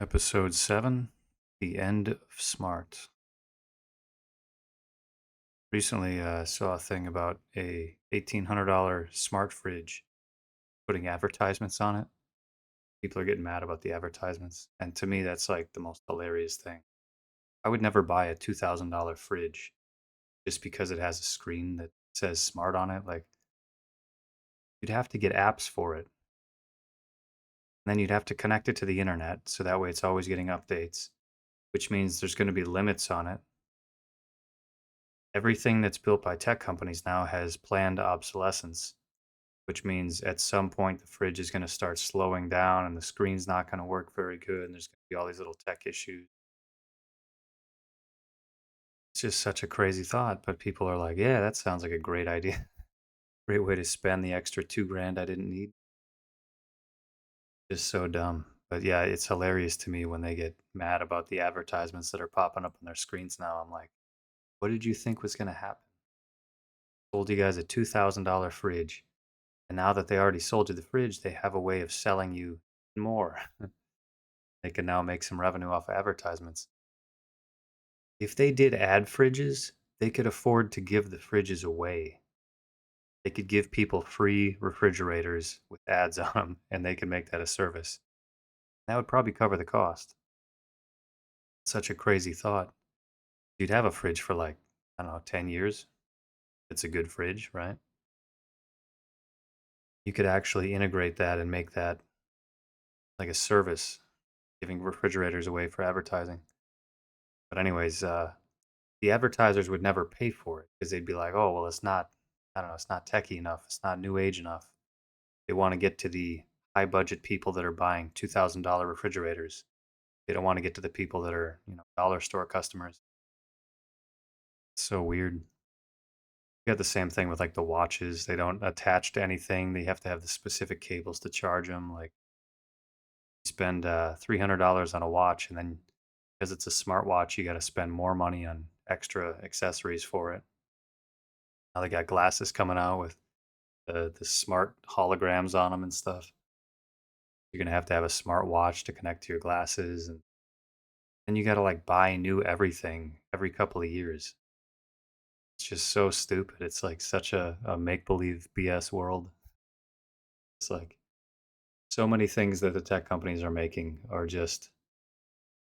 Episode 7, The End of Smart. Recently saw a thing about a $1,800 smart fridge putting advertisements on it. People are getting mad about the advertisements. And to me, that's like the most hilarious thing. I would never buy a $2,000 fridge just because it has a screen that says smart on it. Like, you'd have to get apps for it. And then you'd have to connect it to the internet. So that way it's always getting updates, which means there's going to be limits on it. Everything that's built by tech companies now has planned obsolescence, which means at some point the fridge is going to start slowing down and the screen's not going to work very good. And there's going to be all these little tech issues. It's just such a crazy thought. But people are like, yeah, that sounds like a great idea. Great way to spend the extra 2 grand I didn't need. Just so dumb. But yeah, it's hilarious to me when they get mad about the advertisements that are popping up on their screens now. I'm like, what did you think was going to happen? Sold you guys a $2,000 fridge. And now that they already sold you the fridge, they have a way of selling you more. They can now make some revenue off of advertisements. If they did ad fridges, they could afford to give the fridges away. They could give people free refrigerators with ads on them, and they could make that a service. That would probably cover the cost. Such a crazy thought. You'd have a fridge for like, I don't know, 10 years. It's a good fridge, right? You could actually integrate that and make that like a service, giving refrigerators away for advertising. But anyways, the advertisers would never pay for it because they'd be like, "Oh, well, it's not, I don't know, it's not techy enough. It's not new age enough." They want to get to the high budget people that are buying $2,000 refrigerators. They don't want to get to the people that are, dollar store customers. It's so weird. You got the same thing with like the watches. They don't attach to anything. They have to have the specific cables to charge them. Like you spend $300 on a watch, and then because it's a smartwatch, you got to spend more money on extra accessories for it. Now they got glasses coming out with the smart holograms on them and stuff. You're gonna have a smart watch to connect to your glasses, and then you gotta like buy new everything every couple of years. It's just so stupid. It's like such a make believe BS world. It's like so many things that the tech companies are making are just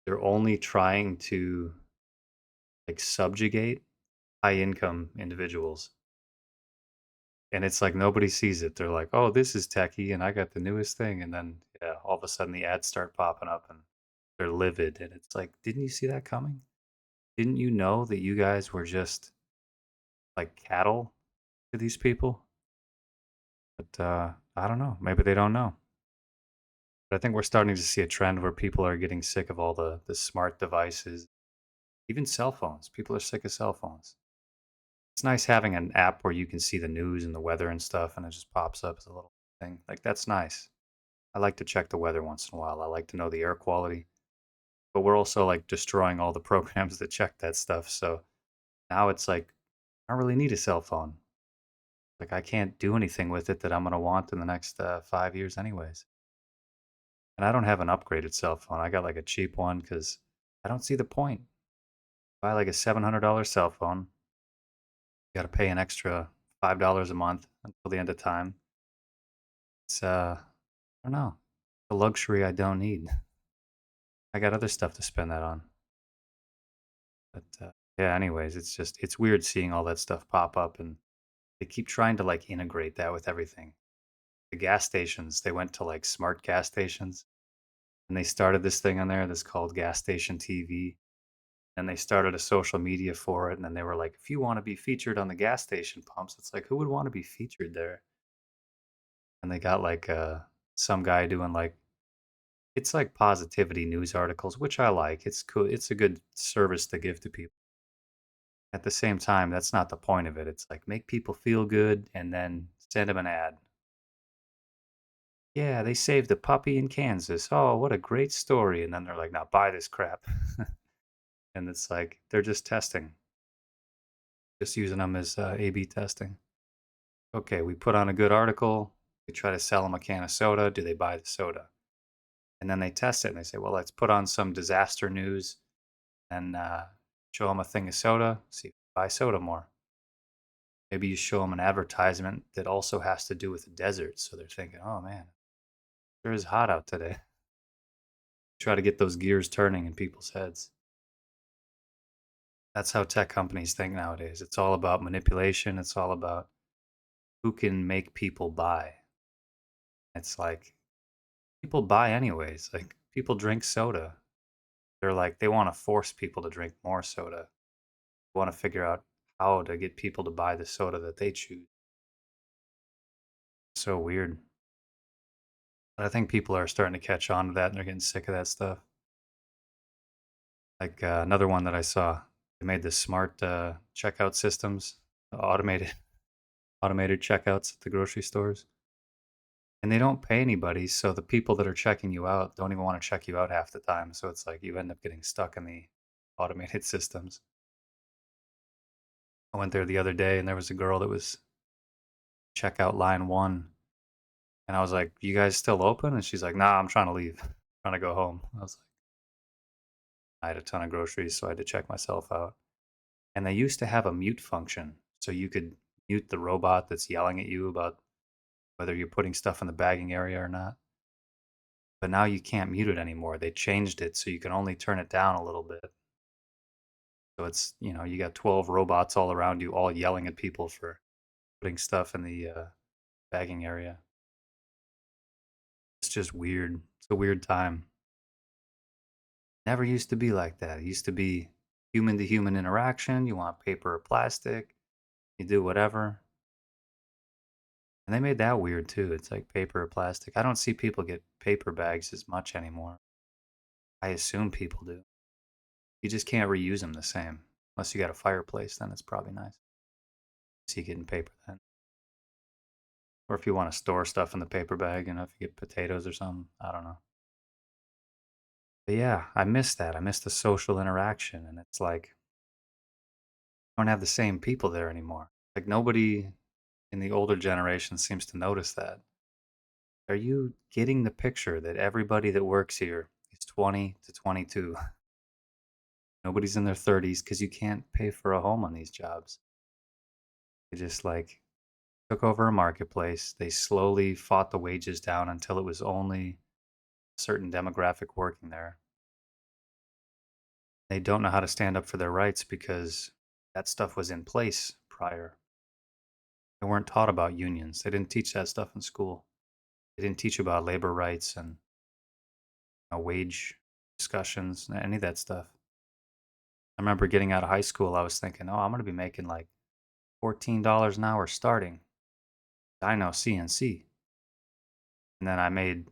they're only trying to like subjugate high income individuals. And it's like nobody sees it. They're like, "Oh, this is techie, and I got the newest thing." And then, yeah, all of a sudden the ads start popping up, and they're livid. And it's like, didn't you see that coming? Didn't you know that you guys were just like cattle to these people? But I don't know. Maybe they don't know. But I think we're starting to see a trend where people are getting sick of all the smart devices, even cell phones. People are sick of cell phones. It's nice having an app where you can see the news and the weather and stuff, and it just pops up as a little thing. Like that's nice. I like to check the weather once in a while. I like to know the air quality, but we're also like destroying all the programs that check that stuff. So now it's like I don't really need a cell phone. Like I can't do anything with it that I'm gonna want in the next 5 years, anyways. And I don't have an upgraded cell phone. I got like a cheap one because I don't see the point. Buy like a $700 cell phone. You got to pay an extra $5 a month until the end of time. It's I don't know, a luxury I don't need. I got other stuff to spend that on. But yeah, anyways, it's weird seeing all that stuff pop up, and they keep trying to like integrate that with everything. The gas stations, they went to like smart gas stations, and they started this thing on there that's called Gas Station TV. And they started a social media for it, and then they were like, if you want to be featured on the gas station pumps, it's like who would want to be featured there? And they got like some guy doing like it's like positivity news articles, which I like. It's cool. It's a good service to give to people. At the same time, that's not the point of it. It's like make people feel good and then send them an ad. Yeah, they saved a puppy in Kansas. Oh, what a great story. And then they're like, now buy this crap. And it's like they're just testing, just using them as A/B testing. Okay, we put on a good article. We try to sell them a can of soda. Do they buy the soda? And then they test it and they say, well, let's put on some disaster news and show them a thing of soda, see if they buy soda more. Maybe you show them an advertisement that also has to do with the desert. So they're thinking, oh man, sure is hot out today. Try to get those gears turning in people's heads. That's how tech companies think nowadays. It's all about manipulation. It's all about who can make people buy. It's like people buy anyways. Like people drink soda. They're like, they want to force people to drink more soda. They want to figure out how to get people to buy the soda that they choose. So weird. But I think people are starting to catch on to that and they're getting sick of that stuff. Like another one that I saw, they made the smart checkout systems, automated automated checkouts at the grocery stores. And they don't pay anybody, so the people that are checking you out don't even wanna check you out half the time, so it's like you end up getting stuck in the automated systems. I went there the other day, and there was a girl that was checkout line 1, and I was like, "You guys still open?" And she's like, "Nah, I'm trying to leave. Trying to go home." I was like, I had a ton of groceries, so I had to check myself out. And they used to have a mute function, so you could mute the robot that's yelling at you about whether you're putting stuff in the bagging area or not. But now you can't mute it anymore. They changed it so you can only turn it down a little bit. So it's, you got 12 robots all around you, all yelling at people for putting stuff in the bagging area. It's just weird. It's a weird time. Never used to be like that. It used to be human to human interaction. You want paper or plastic, you do whatever. And they made that weird too. It's like paper or plastic. I don't see people get paper bags as much anymore. I assume people do. You just can't reuse them the same. Unless you got a fireplace, then it's probably nice. See you getting paper then. Or if you want to store stuff in the paper bag, if you get potatoes or something. I don't know. But yeah, I miss that. I miss the social interaction. And it's like, I don't have the same people there anymore. Like, nobody in the older generation seems to notice that. Are you getting the picture that everybody that works here is 20 to 22? Nobody's in their 30s because you can't pay for a home on these jobs. They just like took over a marketplace. They slowly fought the wages down until it was only a certain demographic working there. They don't know how to stand up for their rights because that stuff was in place prior. They weren't taught about unions. They didn't teach that stuff in school. They didn't teach about labor rights and wage discussions, any of that stuff. I remember getting out of high school, I was thinking, oh, I'm going to be making like $14 an hour starting. I know CNC. And then I made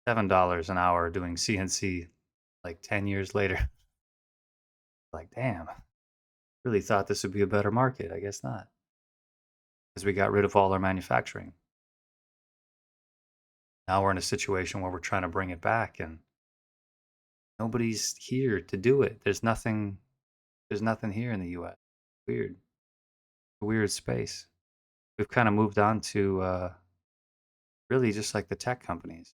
$7 an hour doing CNC like 10 years later. Like, damn, really thought this would be a better market. I guess not. Because we got rid of all our manufacturing. Now we're in a situation where we're trying to bring it back and nobody's here to do it. There's nothing here in the US. Weird. A weird space. We've kind of moved on to really just like the tech companies.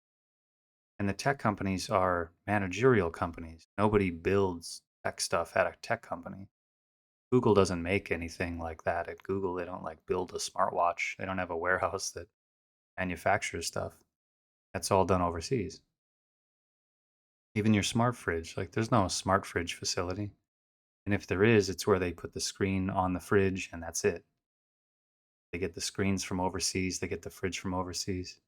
And the tech companies are managerial companies. Nobody builds tech stuff at a tech company. Google doesn't make anything like that. At Google, they don't like build a smartwatch. They don't have a warehouse that manufactures stuff. That's all done overseas. Even your smart fridge, like there's no smart fridge facility. And if there is, it's where they put the screen on the fridge and that's it. They get the screens from overseas, they get the fridge from overseas.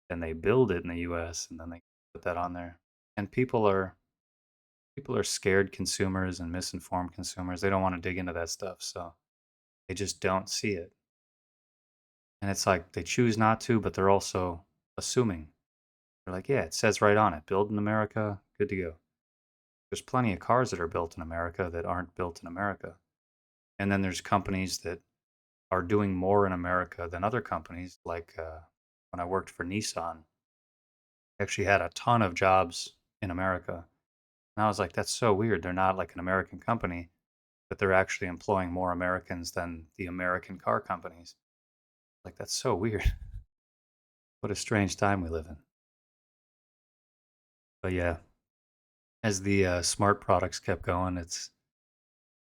Then they build it in the US and then they put that on there. And people are scared consumers and misinformed consumers. They don't want to dig into that stuff, so they just don't see it. And it's like they choose not to, but they're also assuming. They're like, yeah, it says right on it, build in America, good to go. There's plenty of cars that are built in America that aren't built in America. And then there's companies that are doing more in America than other companies. Like when I worked for Nissan, I actually had a ton of jobs in America. And I was like, that's so weird. They're not like an American company, but they're actually employing more Americans than the American car companies. Like, that's so weird. What a strange time we live in. But yeah, as the smart products kept going, it's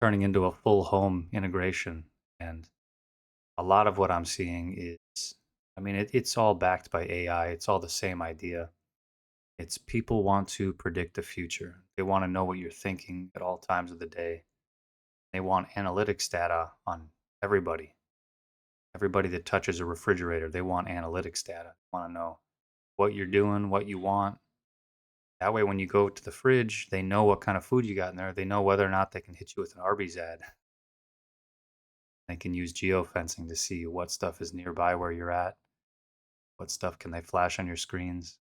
turning into a full home integration. And a lot of what I'm seeing is, I mean, it's all backed by AI. It's all the same idea. It's people want to predict the future. They want to know what you're thinking at all times of the day. They want analytics data on everybody. Everybody that touches a refrigerator, they want analytics data. They want to know what you're doing, what you want. That way, when you go to the fridge, they know what kind of food you got in there. They know whether or not they can hit you with an Arby's ad. They can use geofencing to see what stuff is nearby where you're at, what stuff can they flash on your screens.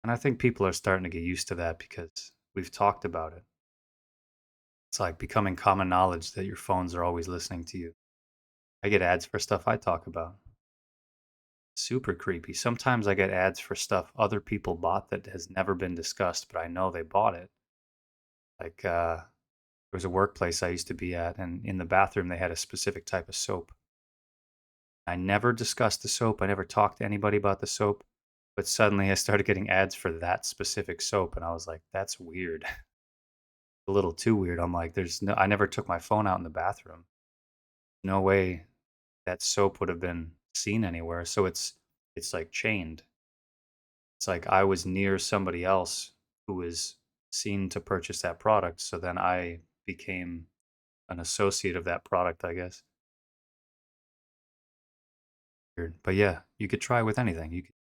And I think people are starting to get used to that because we've talked about it. It's like becoming common knowledge that your phones are always listening to you. I get ads for stuff I talk about. Super creepy. Sometimes I get ads for stuff other people bought that has never been discussed, but I know they bought it. Like, there was a workplace I used to be at, and in the bathroom, they had a specific type of soap. I never discussed the soap. I never talked to anybody about the soap, but suddenly I started getting ads for that specific soap, and I was like, that's weird. A little too weird. I'm like, I never took my phone out in the bathroom. No way that soap would have been seen anywhere. So it's like chained. It's like I was near somebody else who was seen to purchase that product, so then I became an associate of that product, I guess. Weird. But yeah, you could try with anything. You could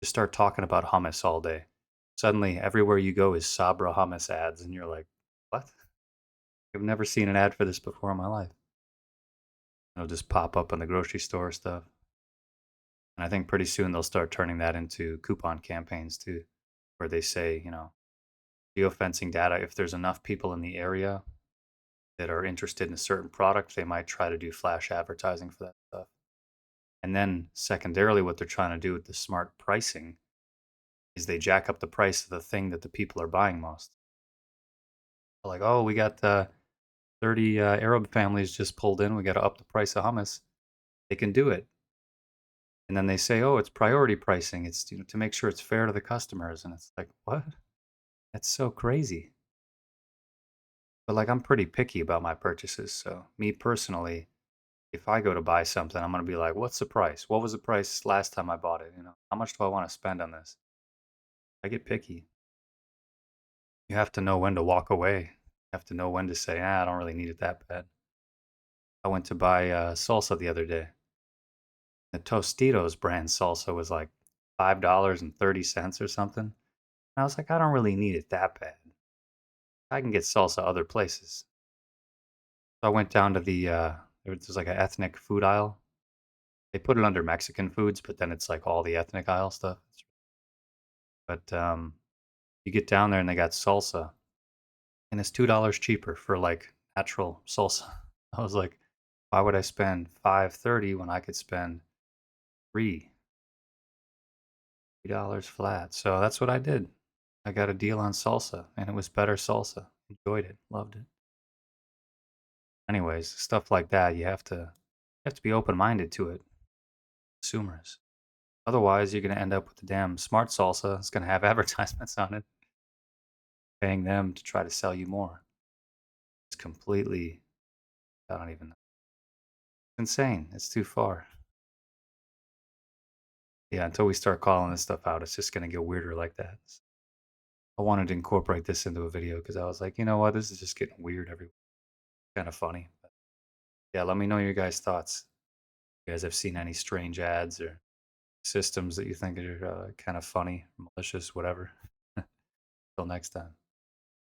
just start talking about hummus all day. Suddenly, everywhere you go is Sabra hummus ads, and you're like, "What? I've never seen an ad for this before in my life." It'll just pop up in the grocery store stuff. And I think pretty soon they'll start turning that into coupon campaigns too, where they say, geofencing data, if there's enough people in the area that are interested in a certain product, they might try to do flash advertising for that stuff. And then secondarily, what they're trying to do with the smart pricing is they jack up the price of the thing that the people are buying most. Like, oh, we got 30 Arab families just pulled in. We got to up the price of hummus. They can do it. And then they say, oh, it's priority pricing. It's to make sure it's fair to the customers. And it's like, what? That's so crazy. But like, I'm pretty picky about my purchases. So, me personally, if I go to buy something, I'm going to be like, what's the price? What was the price last time I bought it? How much do I want to spend on this? I get picky. You have to know when to walk away. You have to know when to say, I don't really need it that bad. I went to buy salsa the other day. The Tostitos brand salsa was like $5.30 or something. And I was like, I don't really need it that bad. I can get salsa other places. So I went down to there's like an ethnic food aisle. They put it under Mexican foods, but then it's like all the ethnic aisle stuff. But you get down there and they got salsa, and it's $2 cheaper for like natural salsa. I was like, why would I spend 5.30 when I could spend three $3 flat? So that's what I did. I got a deal on salsa, and it was better salsa. Enjoyed it, loved it. Anyways, stuff like that, you have to be open minded to it, consumers. Otherwise, you're gonna end up with the damn smart salsa. It's gonna have advertisements on it, paying them to try to sell you more. It's completely, I don't even know. It's insane. It's too far. Yeah, until we start calling this stuff out, it's just gonna get weirder like that. I wanted to incorporate this into a video because I was like, you know what, this is just getting weird everywhere. Kind of funny. But yeah, let me know your guys' thoughts. You guys have seen any strange ads or systems that you think are kind of funny, malicious, whatever. Till next time.